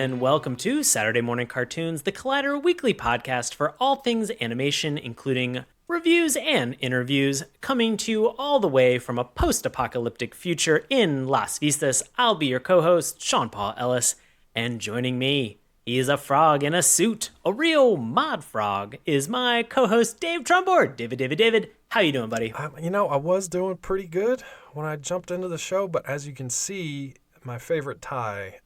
and welcome to Saturday Morning Cartoons, the Collider weekly podcast for all things animation, including reviews and interviews, coming to you all the way from a post-apocalyptic future in Las Vistas. I'll be your co-host, Sean Paul Ellis, and joining me, he is a frog in a suit, a real mod frog, is my co-host, Dave Trumbord. David, how you doing, buddy? I was doing pretty good when I jumped into the show, but as you can see, my favorite tie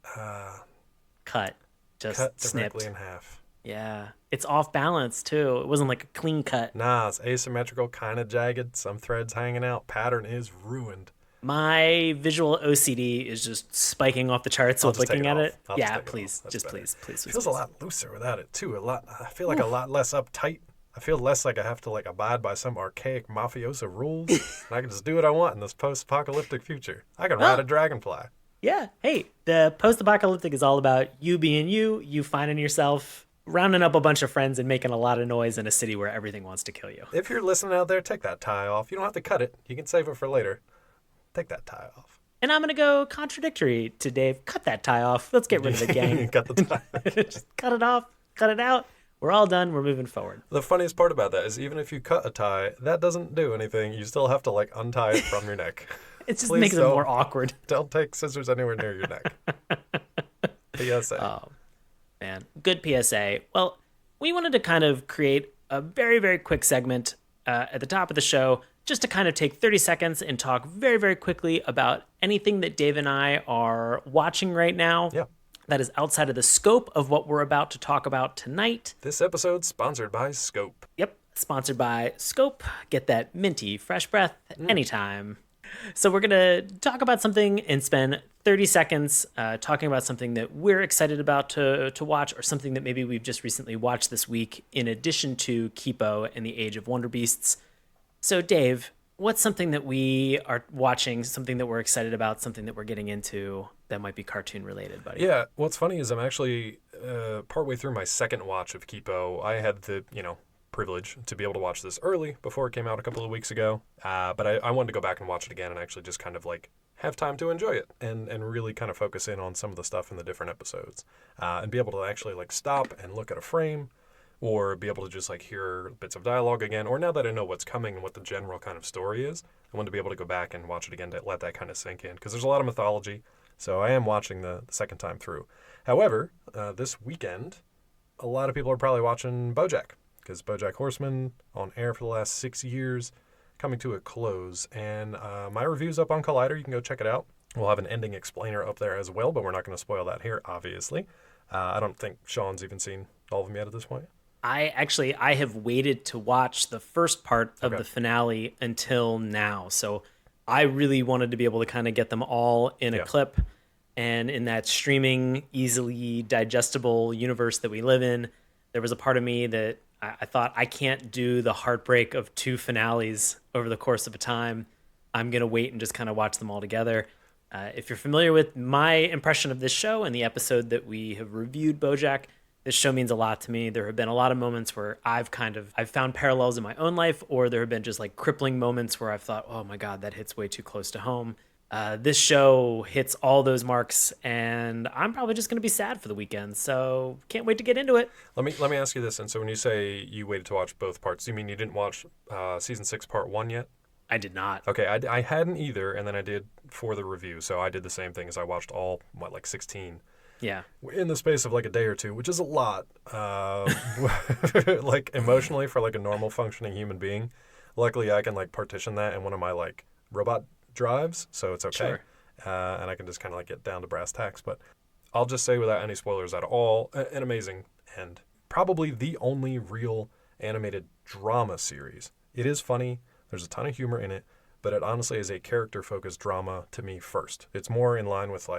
cut directly snipped in half. Yeah, it's off balance too. It wasn't like a clean cut. Nah, it's asymmetrical, kind of jagged, some threads hanging out. Pattern is ruined. My visual OCD is just spiking off the charts with looking at it. Yeah, please, please. It feels a lot looser without it too. I feel like a lot less uptight. I feel less like I have to abide by some archaic mafioso rules. And I can just do what I want in this post-apocalyptic future. I can ride a dragonfly. Yeah. Hey, the post-apocalyptic is all about you being you finding yourself, rounding up a bunch of friends and making a lot of noise in a city where everything wants to kill you. If you're listening out there, take that tie off. You don't have to cut it. You can save it for later. Take that tie off. And I'm going to go contradictory to Dave. Cut that tie off. Let's get rid of the gang. Cut the tie. Just cut it off. Cut it out. We're all done. We're moving forward. The funniest part about that is even if you cut a tie, that doesn't do anything. You still have to untie it from your neck. It just makes it more awkward. Don't take scissors anywhere near your neck. PSA. Oh, man. Good PSA. Well, we wanted to kind of create a very, very quick segment at the top of the show just to kind of take 30 seconds and talk very, very quickly about anything that Dave and I are watching right now. Yeah. That is outside of the scope of what we're about to talk about tonight. This episode's sponsored by Scope. Yep, sponsored by Scope. Get that minty, fresh breath anytime. So we're going to talk about something and spend 30 seconds talking about something that we're excited about to watch, or something that maybe we've just recently watched this week in addition to Kipo and the Age of Wonderbeasts. So Dave, what's something that we are watching, something that we're excited about, something that we're getting into that might be cartoon related, buddy? Yeah, what's funny is I'm actually partway through my second watch of Kipo. I had the, privilege to be able to watch this early before it came out a couple of weeks ago. But I wanted to go back and watch it again and actually just kind of have time to enjoy it and really kind of focus in on some of the stuff in the different episodes and be able to actually stop and look at a frame, or be able to just hear bits of dialogue again. Or now that I know what's coming and what the general kind of story is, I want to be able to go back and watch it again to let that kind of sink in, because there's a lot of mythology. So I am watching the second time through. However, this weekend, a lot of people are probably watching BoJack, because BoJack Horseman, on air for the last 6 years, coming to a close. And my review's up on Collider. You can go check it out. We'll have an ending explainer up there as well, but we're not going to spoil that here, obviously. I don't think Sean's even seen all of them yet at this point. I have waited to watch the first part of the finale until now. So I really wanted to be able to kind of get them all in a clip, and in that streaming, easily digestible universe that we live in, there was a part of me that I thought, I can't do the heartbreak of 2 finales over the course of a time. I'm going to wait and just kind of watch them all together. If you're familiar with my impression of this show and the episode that we have reviewed, BoJack, this show means a lot to me. There have been a lot of moments where I've found parallels in my own life, or there have been just crippling moments where I've thought, oh my God, that hits way too close to home. This show hits all those marks, and I'm probably just going to be sad for the weekend. So can't wait to get into it. Let me ask you this. And so when you say you waited to watch both parts, do you mean you didn't watch season 6 part 1 yet? I did not. Okay, I hadn't either, and then I did for the review. So I did the same thing as I watched all 16. Yeah. In the space of a day or two, which is a lot, emotionally for a normal functioning human being. Luckily, I can partition that in one of my robot drives, so it's okay. Sure. And I can just kind of get down to brass tacks. But I'll just say, without any spoilers at all, an amazing end. Probably the only real animated drama series. It is funny. There's a ton of humor in it, but it honestly is a character-focused drama to me first. It's more in line with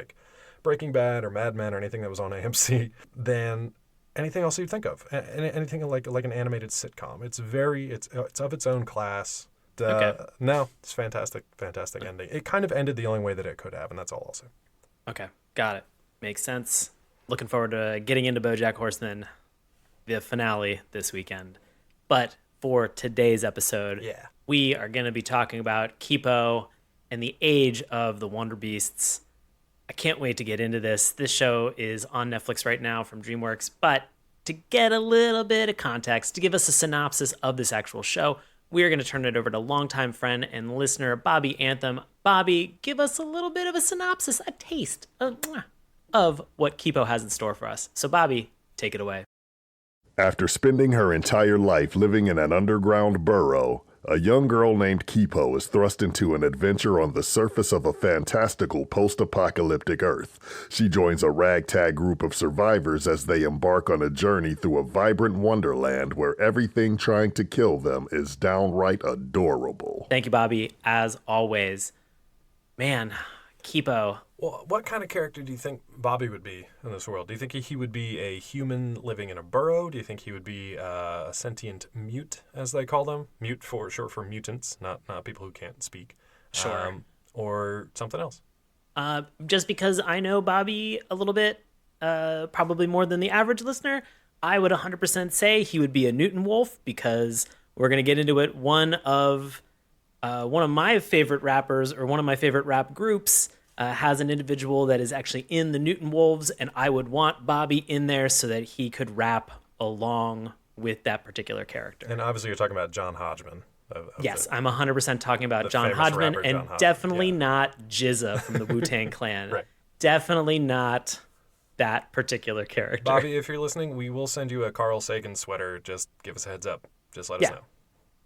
Breaking Bad or Mad Men or anything that was on AMC than anything else you'd think of. Anything like an animated sitcom. It's of its own class. No, it's fantastic ending. It kind of ended the only way that it could have, and that's all I'll say. Okay, got it. Makes sense. Looking forward to getting into BoJack Horseman, the finale this weekend. But for today's episode, we are going to be talking about Kipo and the Age of the Wonderbeasts. I can't wait to get into this. This show is on Netflix right now from DreamWorks, but to get a little bit of context, to give us a synopsis of this actual show, we are going to turn it over to longtime friend and listener Bobby Anthem. Bobby, give us a little bit of a synopsis, a taste of what Kipo has in store for us. So Bobby, take it away. After spending her entire life living in an underground burrow, a young girl named Kipo is thrust into an adventure on the surface of a fantastical post-apocalyptic Earth. She joins a ragtag group of survivors as they embark on a journey through a vibrant wonderland where everything trying to kill them is downright adorable. Thank you, Bobby, as always. Man, Kipo. Well, what kind of character do you think Bobby would be in this world? Do you think he would be a human living in a burrow? Do you think he would be a sentient mute, as they call them? Mute for short for mutants, not people who can't speak. Sure. Or something else. Just because I know Bobby a little bit, probably more than the average listener, I would 100% say he would be a Newton Wolf, because we're going to get into it. One of my favorite rappers, or one of my favorite rap groups, has an individual that is actually in the Newton Wolves, and I would want Bobby in there so that he could rap along with that particular character. And obviously you're talking about John Hodgman. Yes, I'm 100% talking about John Hodgman, and John definitely not Jizza from the Wu-Tang Clan. Right. Definitely not that particular character. Bobby, if you're listening, we will send you a Carl Sagan sweater. Just give us a heads up. Just let us know.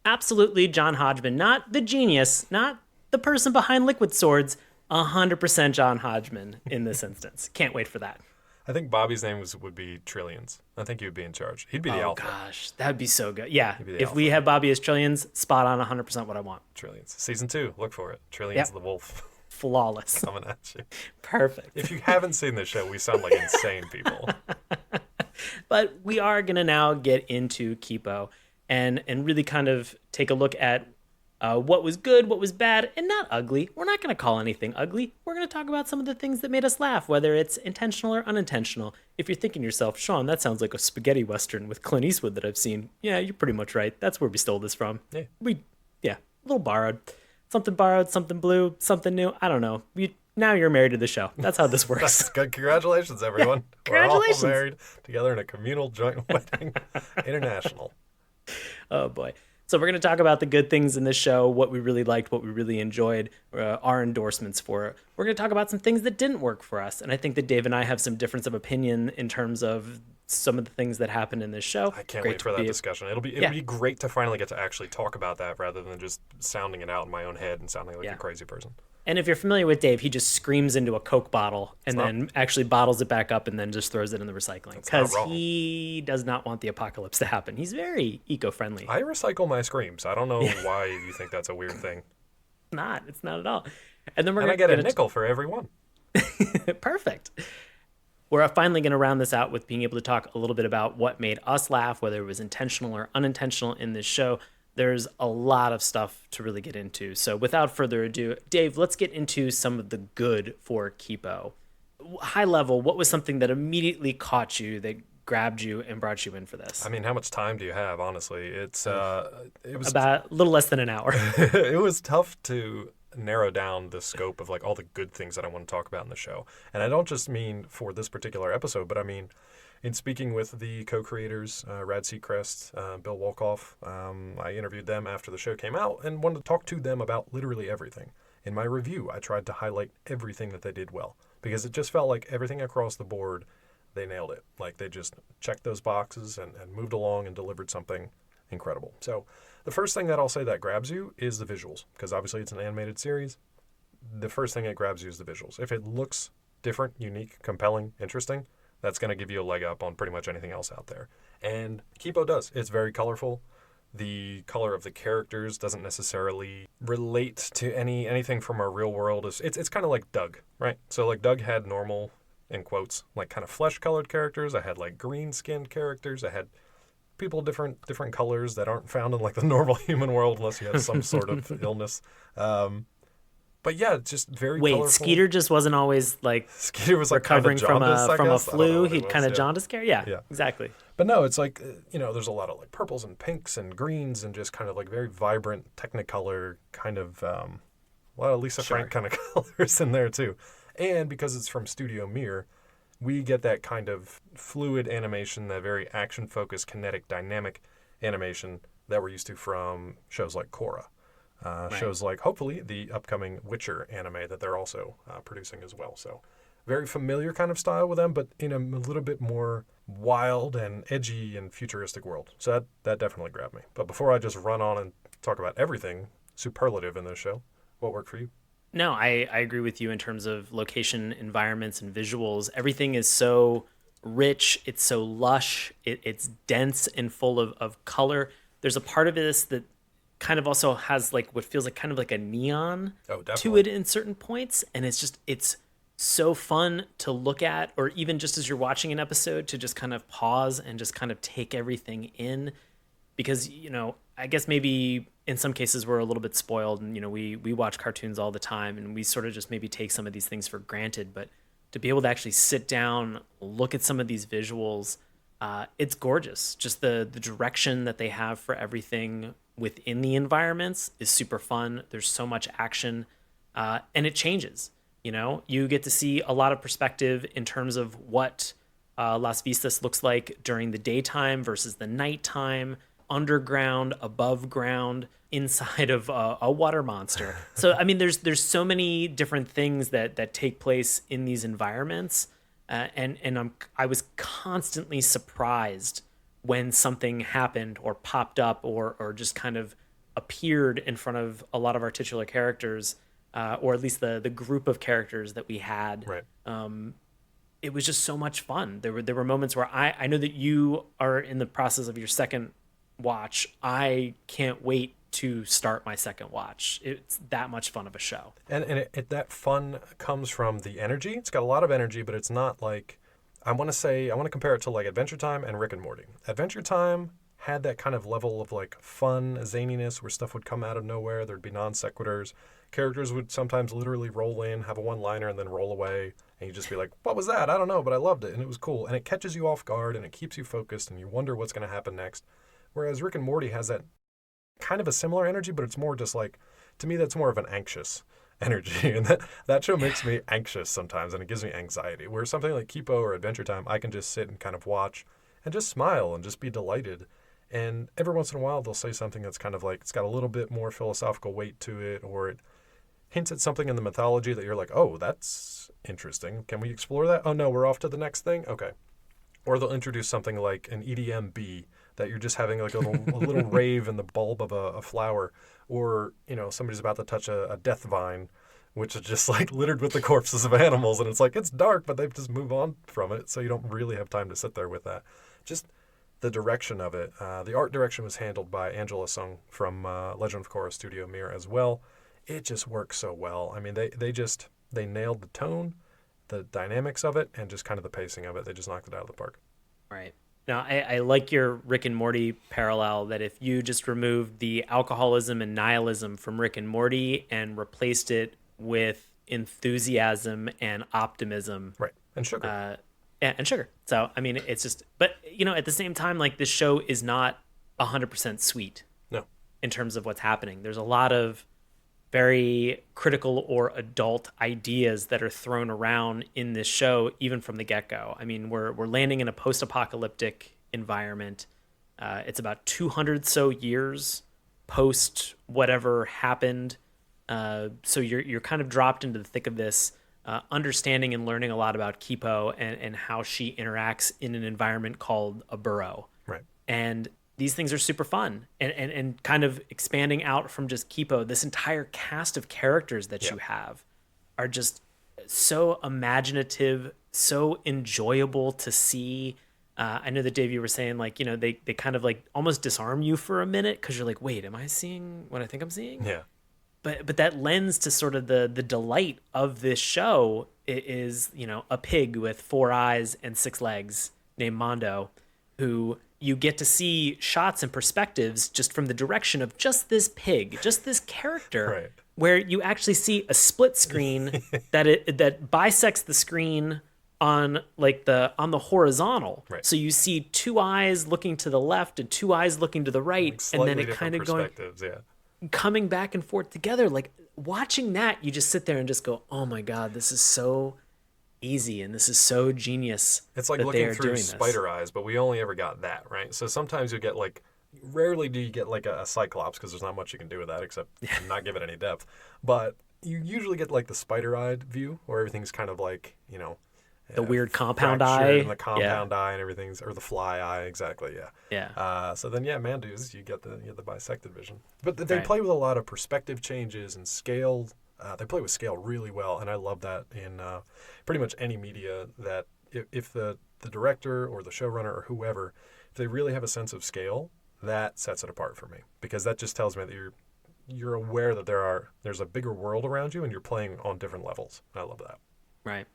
Absolutely John Hodgman, not the genius, not the person behind Liquid Swords. 100% John Hodgman in this instance. Can't wait for that. I think Bobby's name would be Trillions. I think he would be in charge. He'd be the alpha. Oh, gosh. That would be so good. Yeah. If alpha. we have Bobby as Trillions, spot on 100% what I want. Trillions. Season 2. Look for it. Trillions the Wolf. Flawless. Coming at you. Perfect. If you haven't seen this show, we sound like insane people. But we are going to now get into Kipo and really kind of take a look at what was good, what was bad, and not ugly. We're not going to call anything ugly. We're going to talk about some of the things that made us laugh, whether it's intentional or unintentional. If you're thinking to yourself, Sean, that sounds like a spaghetti western with Clint Eastwood that I've seen. Yeah, you're pretty much right. That's where we stole this from. Yeah. A little borrowed. Something borrowed, something blue, something new. I don't know. Now you're married to the show. That's how this works. Congratulations, everyone. Yeah, congratulations. We're all married together in a communal joint wedding. International. Oh, boy. So we're going to talk about the good things in this show, what we really liked, what we really enjoyed, our endorsements for it. We're going to talk about some things that didn't work for us. And I think that Dave and I have some difference of opinion in terms of some of the things that happened in this show. I can't wait for that discussion. It'll be great to finally get to actually talk about that rather than just sounding it out in my own head and sounding like a crazy person. And if you're familiar with Dave, he just screams into a Coke bottle and then actually bottles it back up and then just throws it in the recycling, because he does not want the apocalypse to happen. He's very eco-friendly. I recycle my screams. I don't know why you think that's a weird thing. It's not at all. And then I get a nickel for every one. Perfect. We're finally going to round this out with being able to talk a little bit about what made us laugh, whether it was intentional or unintentional in this show. There's a lot of stuff to really get into. So without further ado, Dave, let's get into some of the good for Kipo. High level, what was something that immediately caught you, that grabbed you and brought you in for this? I mean, how much time do you have, honestly? It was about a little less than an hour. It was tough to narrow down the scope of like all the good things that I want to talk about in the show. And I don't just mean for this particular episode, but I mean in speaking with the co-creators, Radford Sechrist, Bill Wolkoff, I interviewed them after the show came out and wanted to talk to them about literally everything. In my review, I tried to highlight everything that they did well, because it just felt like everything across the board, they nailed it. Like they just checked those boxes and moved along and delivered something incredible. So the first thing that I'll say that grabs you is the visuals, because obviously it's an animated series. The first thing that grabs you is the visuals. If it looks different, unique, compelling, interesting, that's going to give you a leg up on pretty much anything else out there. And Kipo does. It's very colorful. The color of the characters doesn't necessarily relate to anything from our real world. It's kind of like Doug, right? So like Doug had normal, in quotes, like kind of flesh-colored characters. I had like green-skinned characters. I had people different colors that aren't found in like the normal human world unless you have some sort of illness. But yeah, just very colorful. Skeeter just wasn't always like Skeeter was like recovering kind of jaundice, from a flu. He'd kind of jaundice scare. Yeah, exactly. But no, it's like, there's a lot of like purples and pinks and greens and just kind of like very vibrant Technicolor kind of, a lot of Lisa Frank kind of colors in there too. And because it's from Studio Mir, we get that kind of fluid animation, that very action-focused, kinetic, dynamic animation that we're used to from shows like Korra. Shows like, hopefully, the upcoming Witcher anime that they're also producing as well. So very familiar kind of style with them, but in a little bit more wild and edgy and futuristic world. So that definitely grabbed me. But before I just run on and talk about everything superlative in this show, what worked for you? No, I agree with you in terms of location, environments, and visuals. Everything is so rich. It's so lush. It's dense and full of color. There's a part of this that kind of also has like what feels like kind of like a neon to it in certain points. And it's so fun to look at, or even just as you're watching an episode to just kind of pause and just kind of take everything in. Because, I guess maybe in some cases we're a little bit spoiled and, we watch cartoons all the time and we sort of just maybe take some of these things for granted. But to be able to actually sit down, look at some of these visuals, it's gorgeous. Just the direction that they have for everything within the environments is super fun. There's so much action, and it changes. You get to see a lot of perspective in terms of what Las Vistas looks like during the daytime versus the nighttime, underground, above ground, inside of a water monster. So, there's so many different things that take place in these environments, and I was constantly surprised when something happened or popped up or just kind of appeared in front of a lot of our titular characters, or at least the group of characters that we had. Right. It was just so much fun. There were moments where I know that you are in the process of your second watch. I can't wait to start my second watch. It's that much fun of a show. And that fun comes from the energy. It's got a lot of energy, but it's not like, I want to compare it to like Adventure Time and Rick and Morty. Adventure Time had that kind of level of like fun zaniness where stuff would come out of nowhere. There'd be non sequiturs. Characters would sometimes literally roll in, have a one-liner, and then roll away. And you'd just be like, what was that? I don't know, but I loved it. And it was cool. And it catches you off guard and it keeps you focused and you wonder what's going to happen next. Whereas Rick and Morty has that kind of a similar energy, but it's more just like, to me, that's more of an anxious energy. And that show makes me anxious sometimes and it gives me anxiety. Where something like Kipo or Adventure Time, I can just sit and kind of watch and just smile and just be delighted. And every once in a while, they'll say something that's kind of like, it's got a little bit more philosophical weight to it, or it hints at something in the mythology that you're like, oh, that's interesting. Can we explore that? Oh, no, we're off to the next thing? Okay. Or they'll introduce something like an EDM bee that you're just having like a little rave in the bulb of a flower. Or, somebody's about to touch a death vine, which is just like littered with the corpses of animals. And it's like, it's dark, but they just move on from it. So you don't really have time to sit there with that. Just the direction of it. The art direction was handled by Angela Sung from Legend of Korra Studio Mir as well. It just works so well. They nailed the tone, the dynamics of it, and just kind of the pacing of it. They just knocked it out of the park. Right. Now, I like your Rick and Morty parallel, that if you just removed the alcoholism and nihilism from Rick and Morty and replaced it with enthusiasm and optimism. Right. And sugar. And sugar. So, it's just, but, at the same time, like, this show is not 100% sweet. No. In terms of what's happening. There's a lot of very critical or adult ideas that are thrown around in this show, even from the get-go. We're landing in a post-apocalyptic environment. It's about 200 so years post whatever happened. So you're kind of dropped into the thick of this, understanding and learning a lot about Kipo and how she interacts in an environment called a burrow. Right. And these things are super fun, and kind of expanding out from just Kipo. This entire cast of characters that you have are just so imaginative, so enjoyable to see. I know that, Dave, you were saying, like, they kind of like almost disarm you for a minute because you're like, wait, am I seeing what I think I'm seeing? Yeah. But that lends to sort of the delight of this show is, a pig with 4 eyes and 6 legs named Mondo, who you get to see shots and perspectives just from the direction of just this pig, just this character, right, where you actually see a split screen that bisects the screen on the horizontal. Right. So you see 2 eyes looking to the left and 2 eyes looking to the right, like and then it kind of going yeah, coming back and forth together. Like, watching that, you just sit there and just go, oh my God, this is so easy and this is so genius. It's like looking through spider eyes, but we only ever got that, right? So sometimes you get like, rarely do you get like a cyclops, because there's not much you can do with that except not give it any depth. But you usually get like the spider-eyed view where everything's kind of like, the weird compound eye. And the compound eye and everything's, or the fly eye, exactly, yeah. Yeah. So then, Mandus, you get the bisected vision. But they play with a lot of perspective changes and scale. They play with scale really well, and I love that in pretty much any media, that if the director or the showrunner or whoever, if they really have a sense of scale, that sets it apart for me, because that just tells me that you're aware that there's a bigger world around you and you're playing on different levels. I love that. Right.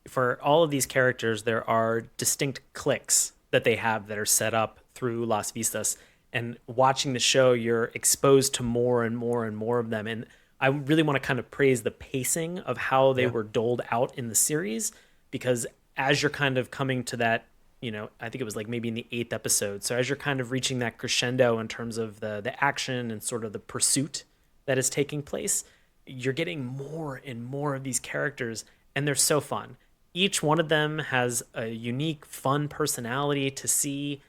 For all of these characters, there are distinct cliques that they have that are set up through Las Vistas, and watching the show, you're exposed to more and more and more of them. And I really want to kind of praise the pacing of how they were doled out in the series, because as you're kind of coming to that, I think it was like maybe in the 8th episode. So as you're kind of reaching that crescendo in terms of the action and sort of the pursuit that is taking place, you're getting more and more of these characters, and they're so fun. Each one of them has a unique, fun personality to see.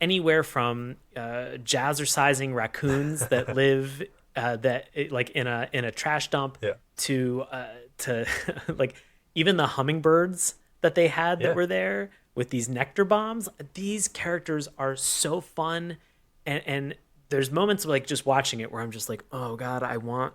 Anywhere from jazzercising raccoons that live like in a trash dump to like even the hummingbirds that they had that were there with these nectar bombs. These characters are so fun, and there's moments of like just watching it where I'm just like, oh God, I want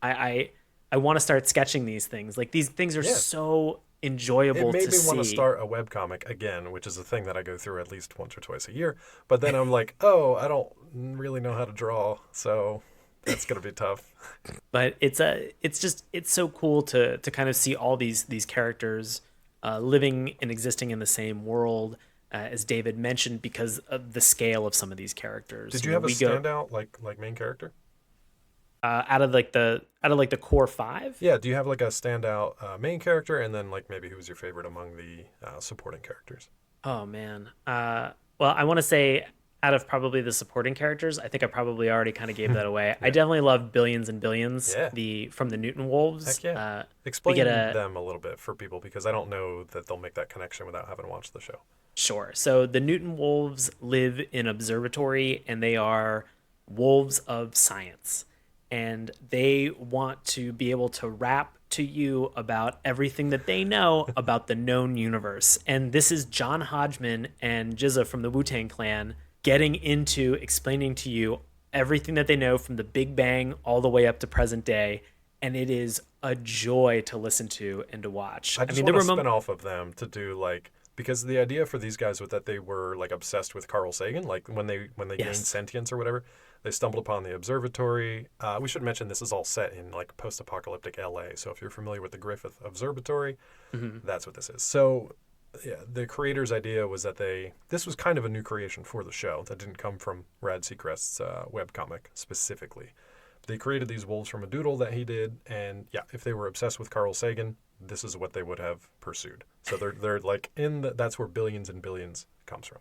to start sketching these things. Like these things are so enjoyable to see. It made me want to start a webcomic again, which is a thing that I go through at least once or twice a year. But then I'm like, oh, I don't really know how to draw, so that's gonna be tough. But it's so cool to kind of see all these characters living and existing in the same world, as David mentioned, because of the scale of some of these characters. Did you have a standout like main character? Out of the core 5? Yeah, do you have like a standout main character, and then like maybe who's your favorite among the supporting characters? Oh man. Well, I want to say out of probably the supporting characters, I think I probably already kind of gave that away. I definitely love Billions and Billions, from the Newton Wolves. Heck yeah. Explain them a little bit for people, because I don't know that they'll make that connection without having watched the show. Sure. So the Newton Wolves live in observatory, and they are wolves of science. And they want to be able to rap to you about everything that they know about the known universe. And this is John Hodgman and Jizza from the Wu-Tang Clan getting into explaining to you everything that they know from the Big Bang all the way up to present day. And it is a joy to listen to and to watch. I mean, want to spin off of them to do like, because the idea for these guys was that they were like obsessed with Carl Sagan, like when they gained sentience or whatever. They stumbled upon the observatory. We should mention this is all set in like post-apocalyptic LA. So if you're familiar with the Griffith Observatory, that's what this is. So the creator's idea was that this was kind of a new creation for the show that didn't come from Rad Sechrist's webcomic specifically. They created these wolves from a doodle that he did, and if they were obsessed with Carl Sagan, this is what they would have pursued. So they're like that's where Billions and Billions comes from,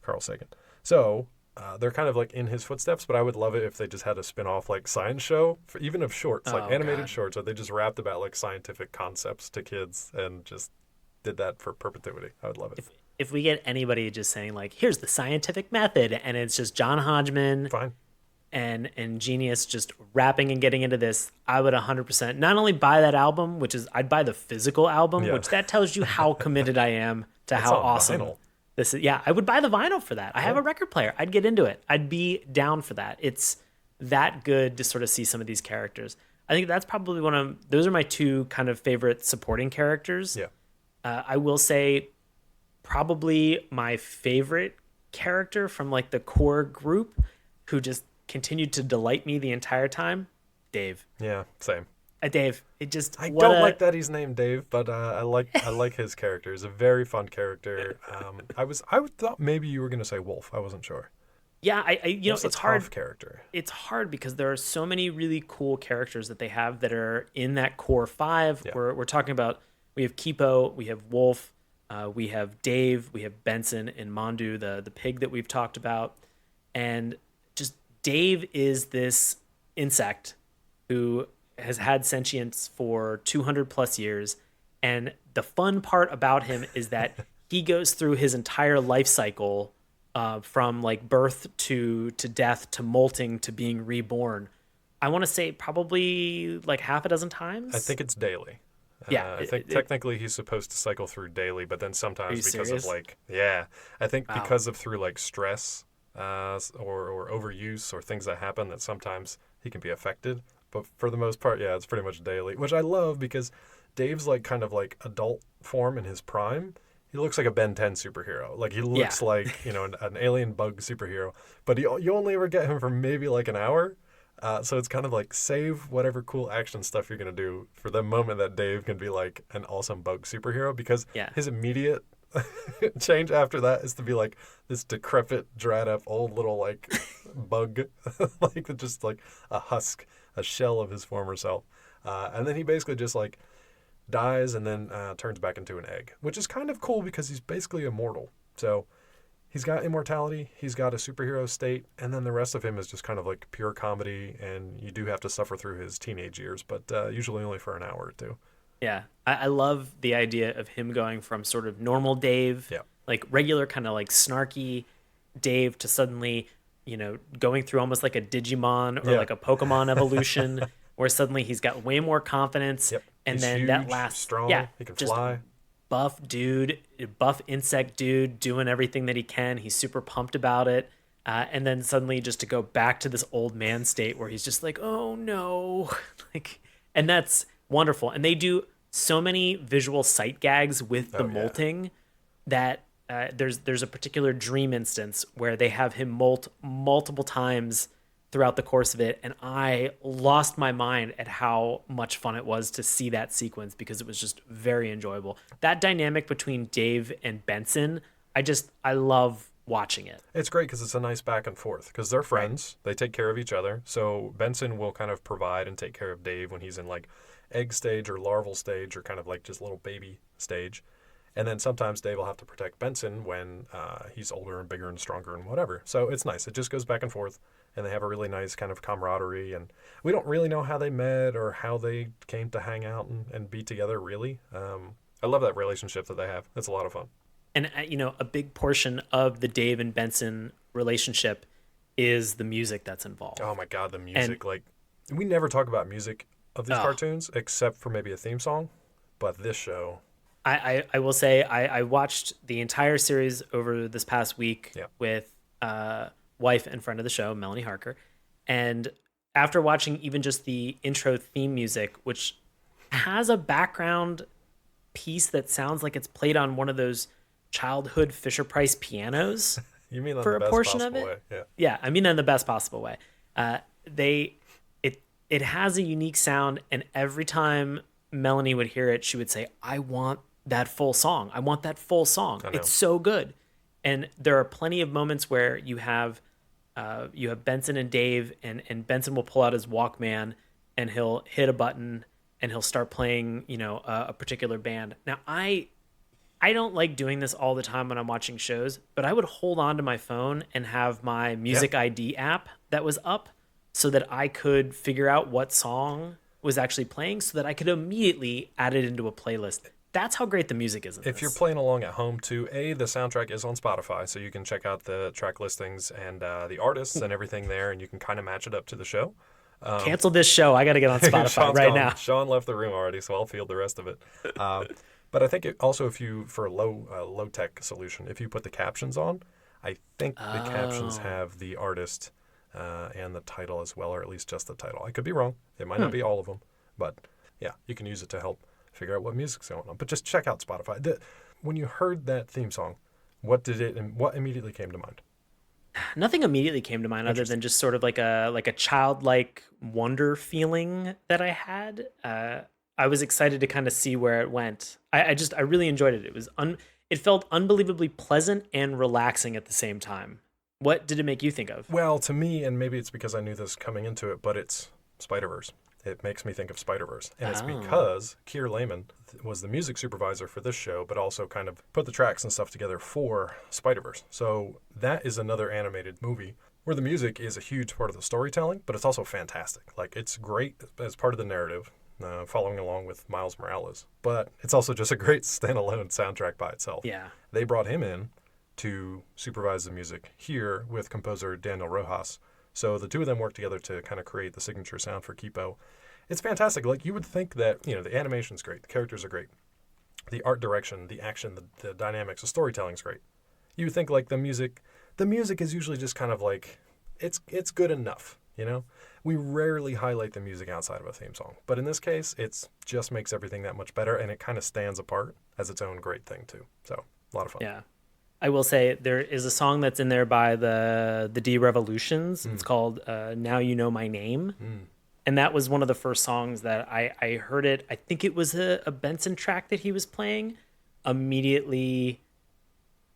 Carl Sagan. So they're kind of like in his footsteps, but I would love it if they just had a spin-off like science show, even of shorts, like animated shorts, or they just rapped about like scientific concepts to kids and just did that for perpetuity. I would love it. If we get anybody just saying like, here's the scientific method, and it's just John Hodgman and Genius just rapping and getting into this, I would 100% not only buy that album, which is I'd buy the physical album, which that tells you how committed I am to how awesome vinyl. This is. I would buy the vinyl for that. I have a record player. I'd get into it. I'd be down for that. It's that good to sort of see some of these characters. I think that's probably those are my two kind of favorite supporting characters. Yeah. I will say probably my favorite character from like the core group, who just continued to delight me the entire time, Dave. Yeah, same. Dave, it just I don't like that he's named Dave, but I like his character. He's a very fun character. I thought maybe you were gonna say Wolf. I wasn't sure. Yeah, it's hard. Character. It's hard because there are so many really cool characters that they have that are in that core 5. Yeah. We're talking about. We have Kipo, we have Wolf, we have Dave, we have Benson and Mondu, the pig that we've talked about, and just Dave is this insect who has had sentience for 200 plus years. And the fun part about him is that he goes through his entire life cycle, from like birth to death to molting to being reborn. I want to say probably like half a dozen times. I think it's daily. Yeah. I think technically he's supposed to cycle through daily, but then sometimes because serious? of like, yeah, I think because of through like stress or overuse or things that happen that sometimes he can be affected. But for the most part, yeah, it's pretty much daily, which I love because Dave's like kind of like adult form in his prime. He looks like a Ben 10 superhero. Like he looks like, you know, an alien bug superhero, but you only ever get him for maybe like an hour. So it's kind of like save whatever cool action stuff you're going to do for the moment that Dave can be like an awesome bug superhero, because his immediate change after that is to be like this decrepit, dried up old little like bug, like just like a husk, a shell of his former self. And then he basically just like dies and then turns back into an egg, which is kind of cool because he's basically immortal. So he's got immortality, he's got a superhero state, and then the rest of him is just kind of like pure comedy, and you do have to suffer through his teenage years, but usually only for an hour or two. Yeah, I love the idea of him going from sort of normal Dave, like regular kind of like snarky Dave, to suddenly, you know, going through almost like a Digimon or like a Pokemon evolution, where suddenly he's got way more confidence, and he's then huge, that last, strong, he can just fly. Buff dude, buff insect dude, doing everything that he can. He's super pumped about it. And then suddenly just to go back to this old man state where he's just like, oh no. like, and that's wonderful. And they do so many visual sight gags with the molting that there's a particular dream instance where they have him molt multiple times throughout the course of it, and I lost my mind at how much fun it was to see that sequence, because it was just very enjoyable. That dynamic between Dave and Benson, I love watching it. It's great because it's a nice back and forth, because they're friends. They take care of each other. So Benson will kind of provide and take care of Dave when he's in like egg stage or larval stage or kind of like just little baby stage. And then sometimes Dave will have to protect Benson when he's older and bigger and stronger and whatever. So it's nice. It just goes back and forth, and they have a really nice kind of camaraderie. And we don't really know how they met or how they came to hang out and be together, really. I love that relationship that they have. It's a lot of fun. And, you know, a big portion of the Dave and Benson relationship is the music that's involved. Oh, my God, the music. Like, we never talk about music of these cartoons except for maybe a theme song. But this show... I will say I watched the entire series over this past week with wife and friend of the show, Melanie Harker. And after watching even just the intro theme music, which has a background piece that sounds like it's played on one of those childhood Fisher-Price pianos. You mean on for the a best portion of possible it? way? Yeah, I mean in the best possible way. It has a unique sound, and every time Melanie would hear it, she would say, I want that full song. I want that full song. It's so good. And there are plenty of moments where you have Benson and Dave, and Benson will pull out his Walkman and he'll hit a button and he'll start playing, you know, a particular band. Now, I don't like doing this all the time when I'm watching shows, but I would hold on to my phone and have my Music ID app that was up so that I could figure out what song was actually playing so that I could immediately add it into a playlist. That's how great the music is in If this. you're playing along at home, too, the soundtrack is on Spotify, so you can check out the track listings and the artists and everything there, and you can kind of match it up to the show. Cancel this show. I got to get on Spotify right now. Sean left the room already, so I'll field the rest of it. But I think also if you, for a low-tech solution, if you put the captions on, I think the captions have the artist and the title as well, or at least just the title. I could be wrong. It might not be all of them, but yeah, you can use it to help figure out what music's going on. But just check out Spotify. When you heard that theme song, what immediately came to mind? Nothing immediately came to mind other than just sort of like a childlike wonder feeling that I had. I was excited to kind of see where it went. I really enjoyed it. It felt unbelievably pleasant and relaxing at the same time. What did it make you think of? Well, to me, and maybe it's because I knew this coming into it, but it's Spider-Verse. it makes me think of Spider-Verse. And it's because Kier Lehman was the music supervisor for this show, but also kind of put the tracks and stuff together for Spider-Verse. So that is another animated movie where the music is a huge part of the storytelling, but it's also fantastic. Like, it's great as part of the narrative, following along with Miles Morales. But it's also just a great standalone soundtrack by itself. Yeah. They brought him in to supervise the music here with composer Daniel Rojas. So the two of them work together to kind of create the signature sound for Kipo. It's fantastic. Like, you would think that, the animation's great, the characters are great, the art direction, the action, the dynamics, the storytelling's great. You would think, like, the music is usually just kind of like, it's good enough, We rarely highlight the music outside of a theme song. But in this case, it just makes everything that much better, and it kind of stands apart as its own great thing, too. So, a lot of fun. Yeah. I will say there is a song that's in there by the D Revolutions. It's called Now You Know My Name. And that was one of the first songs that I heard it. I think it was a Benson track that he was playing. Immediately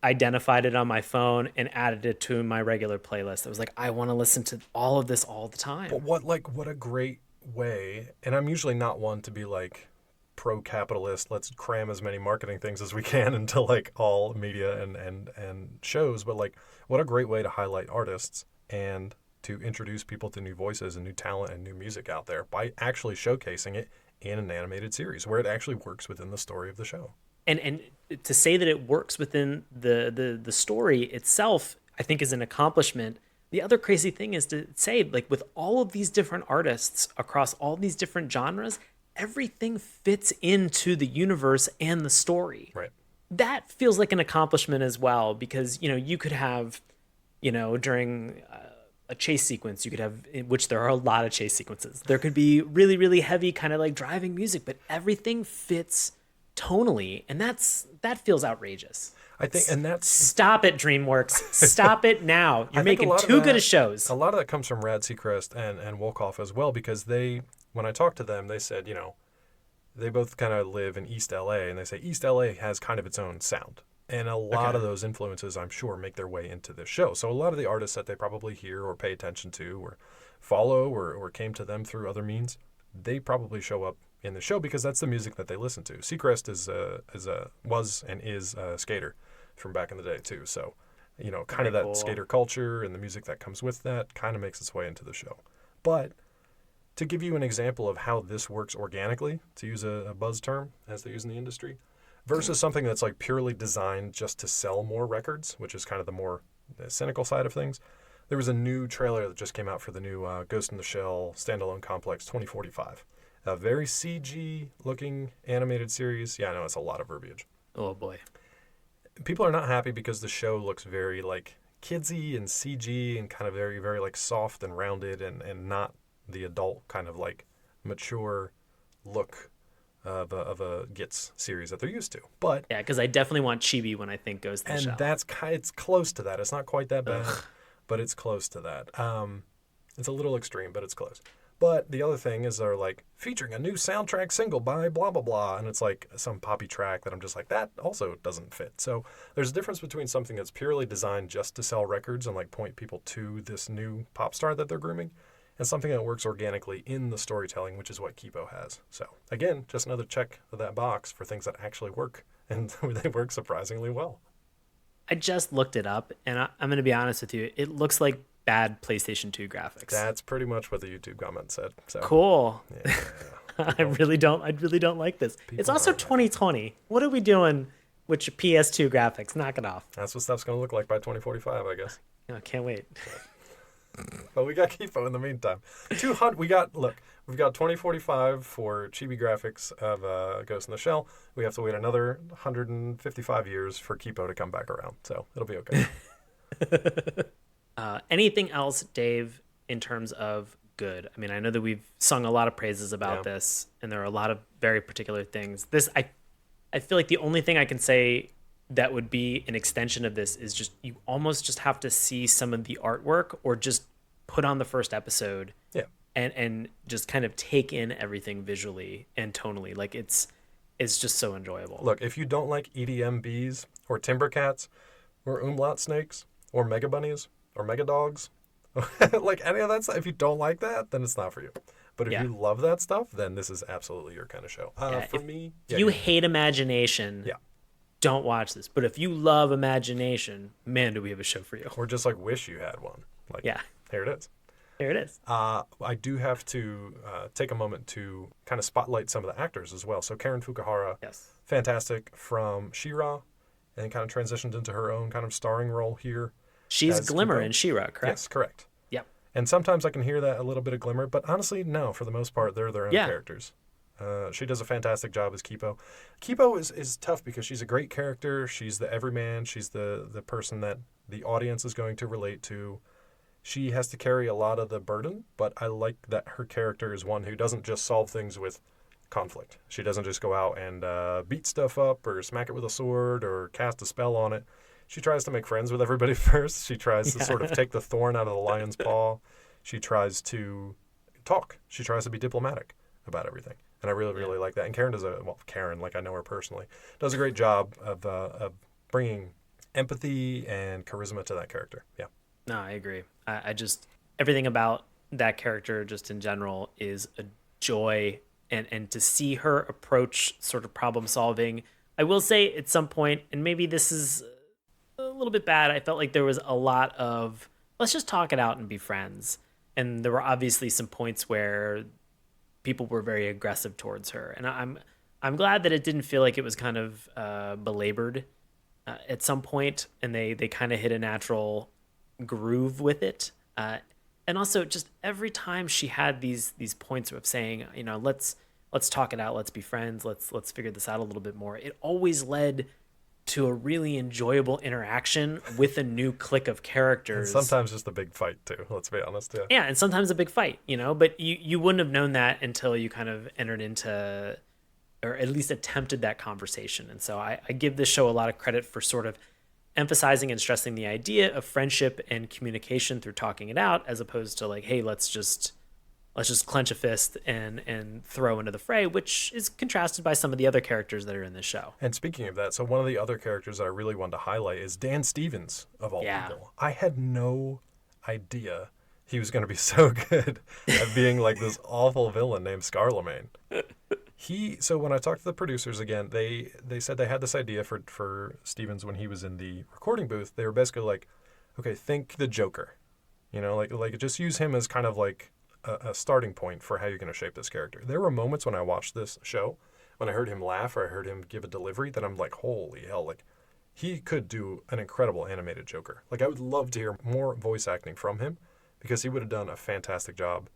identified it on my phone and added it to my regular playlist. I was like, I want to listen to all of this all the time. But what a great way. And I'm usually not one to be like, pro-capitalist, let's cram as many marketing things as we can into like all media and shows, but like, what a great way to highlight artists and to introduce people to new voices and new talent and new music out there by actually showcasing it in an animated series where it actually works within the story of the show. And to say that it works within the story itself, I think is an accomplishment. The other crazy thing is to say, like, with all of these different artists across all these different genres, everything fits into the universe and the story. Right. That feels like an accomplishment as well, because, you could have, during a chase sequence, you could have, in which there are a lot of chase sequences, there could be really, really heavy kind of like driving music, but everything fits tonally. And that feels outrageous. I think, and that's... Stop it, DreamWorks. Stop it now. You're making too good of shows. A lot of that comes from Radford Sechrist and Wolkoff as well, because when I talked to them, they said, they both kind of live in East LA, and they say East LA has kind of its own sound. And a lot of those influences, I'm sure, make their way into this show. So a lot of the artists that they probably hear or pay attention to or follow or came to them through other means, they probably show up in the show because that's the music that they listen to. Sechrist was and is a skater from back in the day, too. So, kind of that skater culture and the music that comes with that kind of makes its way into the show. But to give you an example of how this works organically, to use a buzz term as they use in the industry, versus something that's like purely designed just to sell more records, which is kind of the more cynical side of things, there was a new trailer that just came out for the new Ghost in the Shell standalone complex 2045. A very CG-looking animated series. Yeah, I know, it's a lot of verbiage. Oh, boy. People are not happy because the show looks very like kidsy and CG and kind of very, very like soft and rounded and not the adult kind of like mature look of a Gits series that they're used to. But yeah, because I definitely want chibi when I think Ghost in the Shell. And it's close to that. It's not quite that bad, but it's close to that. It's a little extreme, but it's close. But the other thing is they're like featuring a new soundtrack single by blah blah blah, and it's like some poppy track that I'm just like, that also doesn't fit. So there's a difference between something that's purely designed just to sell records and like point people to this new pop star that they're grooming, and something that works organically in the storytelling, which is what Kipo has. So again, just another check of that box for things that actually work, and they work surprisingly well. I just looked it up, and I'm going to be honest with you. It looks like bad PlayStation 2 graphics. That's pretty much what the YouTube comment said. So cool. Yeah. I really don't like this. It's also 2020. What are we doing with your PS2 graphics? Knock it off. That's what stuff's going to look like by 2045, I guess. I can't wait. But we got Kipo in the meantime. 200. We've got 2045 for chibi graphics of Ghost in the Shell. We have to wait another 155 years for Kipo to come back around. So it'll be okay. Anything else, Dave, in terms of good? I mean, I know that we've sung a lot of praises about this, and there are a lot of very particular things. I feel like the only thing I can say that would be an extension of this is just you almost just have to see some of the artwork or just put on the first episode and just kind of take in everything visually and tonally. Like it's just so enjoyable. Look, if you don't like EDM bees or timber cats or umlaut snakes or mega bunnies or mega dogs, like any of that stuff, if you don't like that, then it's not for you. But if Yeah. you love that stuff, then this is absolutely your kind of show. For me, if you hate imagination, don't watch this. But if you love imagination, man, do we have a show for you. Or just like wish you had one. Like, here it is. Here it is. I do have to take a moment to kind of spotlight some of the actors as well. So Karen Fukuhara, fantastic from She-Ra, and kind of transitioned into her own kind of starring role here. She's Glimmer in She-Ra, correct? Yes, correct. Yep. And sometimes I can hear that a little bit of Glimmer, but honestly, no. For the most part, they're their own characters. She does a fantastic job as Kipo. Kipo is tough because she's a great character. She's the everyman. She's the person that the audience is going to relate to. She has to carry a lot of the burden, but I like that her character is one who doesn't just solve things with conflict. She doesn't just go out and beat stuff up or smack it with a sword or cast a spell on it. She tries to make friends with everybody first. She tries to sort of take the thorn out of the lion's paw. She tries to talk. She tries to be diplomatic about everything. And I really, really like that. And Karen Karen, like I know her personally, does a great job of bringing empathy and charisma to that character. Yeah. No, I agree. I just, everything about that character just in general is a joy. And to see her approach sort of problem solving, I will say at some point, and maybe this is a little bit bad, I felt like there was a lot of, let's just talk it out and be friends. And there were obviously some points where people were very aggressive towards her. And I'm glad that it didn't feel like it was kind of belabored at some point, and they kind of hit a natural groove with it. And also just every time she had these points of saying, you know, let's talk it out, let's be friends, let's figure this out a little bit more, it always led to a really enjoyable interaction with a new clique of characters. And sometimes just a big fight too, let's be honest. Yeah, and sometimes a big fight, you know, but you wouldn't have known that until you kind of entered into, or at least attempted that conversation. And so I give this show a lot of credit for sort of emphasizing and stressing the idea of friendship and communication through talking it out, as opposed to like, hey, let's just clench a fist and throw into the fray, which is contrasted by some of the other characters that are in this show. And speaking of that, so one of the other characters that I really wanted to highlight is Dan Stevens, of all people. I had no idea he was going to be so good at being like this awful villain named Scarlemagne. So when I talked to the producers again, they said they had this idea for Stevens when he was in the recording booth. They were basically like, okay, think the Joker, you know, like just use him as kind of like a starting point for how you're going to shape this character. There were moments when I watched this show, when I heard him laugh or I heard him give a delivery, that I'm like, holy hell, like he could do an incredible animated Joker. Like I would love to hear more voice acting from him, because he would have done a fantastic job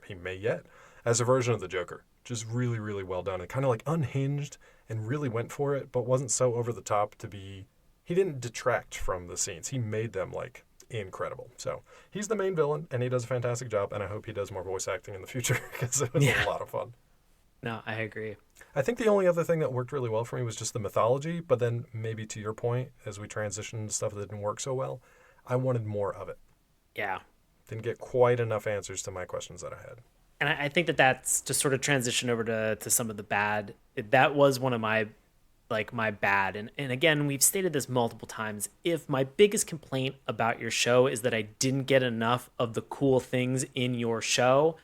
he may yet, as a version of the Joker. Just really, really well done, and kind of like unhinged and really went for it, but wasn't so over the top to be, he didn't detract from the scenes. He made them like incredible. So he's the main villain and he does a fantastic job, and I hope he does more voice acting in the future because it was a lot of fun. No, I agree. I think the only other thing that worked really well for me was just the mythology, but then maybe to your point, as we transitioned to stuff that didn't work so well, I wanted more of it. Yeah. Didn't get quite enough answers to my questions that I had. And I think that's to sort of transition over to some of the bad. That was one of my bad. And again, we've stated this multiple times. If my biggest complaint about your show is that I didn't get enough of the cool things in your show,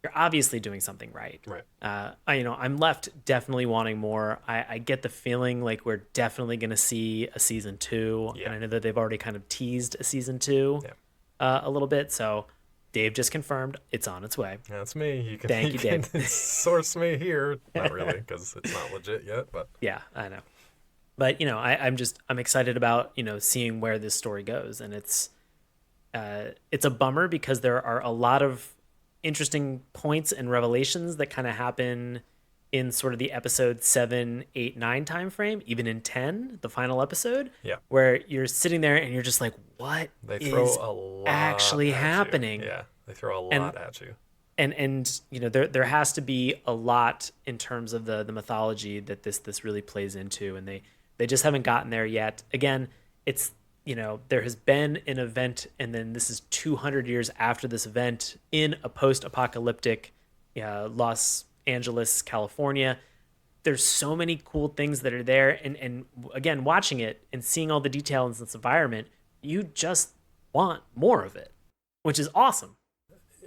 you're obviously doing something right. Right. I'm left definitely wanting more. I get the feeling like we're definitely going to see a season 2. Yeah. And I know that they've already kind of teased a season 2 a little bit. So Dave just confirmed it's on its way. That's me. You can, Thank you, Dave. Source me here. Not really, because it's not legit yet. But yeah, I know. But I'm excited about seeing where this story goes, and it's a bummer because there are a lot of interesting points and revelations that kind of happen in sort of the episode 7, 8, 9 time frame, even in 10, the final episode, where you're sitting there and you're just like, what is actually happening? Yeah, they throw a lot at you. And there has to be a lot in terms of the mythology that this really plays into, and they just haven't gotten there yet. Again, it's there has been an event, and then this is 200 years after this event in a post-apocalyptic Los Angeles, California. There's so many cool things that are there, and again, watching it and seeing all the details in this environment, you just want more of it, which is awesome.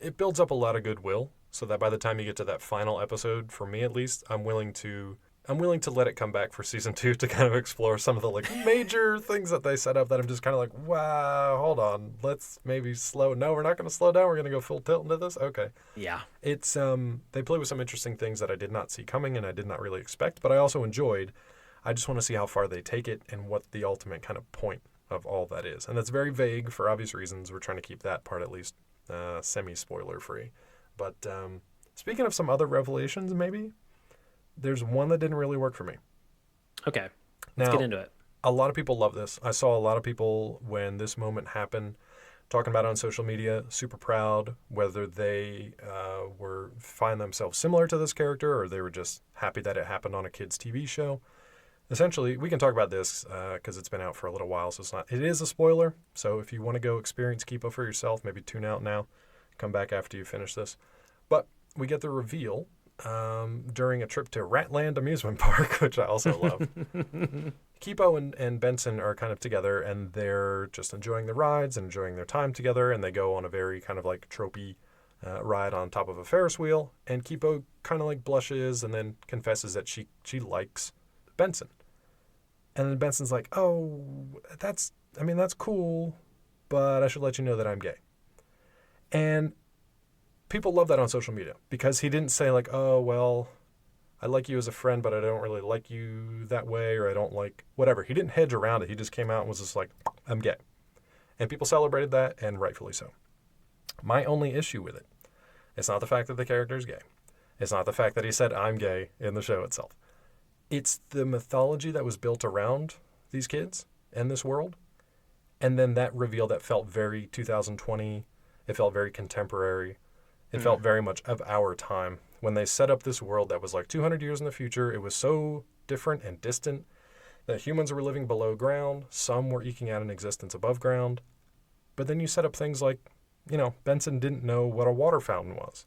it builds up a lot of goodwill, so that by the time you get to that final episode, for me at least, I'm willing to let it come back for season 2 to kind of explore some of the like major things that they set up that I'm just kind of like, wow, hold on, let's maybe slow. No, we're not going to slow down. We're going to go full tilt into this. Okay. Yeah. It's they play with some interesting things that I did not see coming and I did not really expect, but I also enjoyed. I just want to see how far they take it and what the ultimate kind of point of all that is. And that's very vague for obvious reasons. We're trying to keep that part at least semi-spoiler free. But speaking of some other revelations, maybe, there's one that didn't really work for me. Okay, let's get into it. A lot of people love this. I saw a lot of people, when this moment happened, talking about it on social media, super proud, whether they find themselves similar to this character or they were just happy that it happened on a kid's TV show. Essentially, we can talk about this because it's been out for a little while, so it is a spoiler. So if you want to go experience Kipo for yourself, maybe tune out now, come back after you finish this. But we get the reveal during a trip to Ratland Amusement Park, which I also love. Kipo and Benson are kind of together, and they're just enjoying the rides and enjoying their time together, and they go on a very kind of like tropey ride on top of a Ferris wheel, and Kipo kind of like blushes and then confesses that she likes Benson. And then Benson's like, oh, that's cool, but I should let you know that I'm gay. And people love that on social media because he didn't say like, oh, well, I like you as a friend, but I don't really like you that way, or I don't like whatever. He didn't hedge around it. He just came out and was just like, I'm gay. And people celebrated that, and rightfully so. My only issue with it, it's not the fact that the character is gay. It's not the fact that he said I'm gay in the show itself. It's the mythology that was built around these kids and this world. And then that reveal that felt very 2020. It felt very contemporary. It felt very much of our time. When they set up this world that was like 200 years in the future, it was so different and distant that humans were living below ground. Some were eking out an existence above ground. But then you set up things like, Benson didn't know what a water fountain was.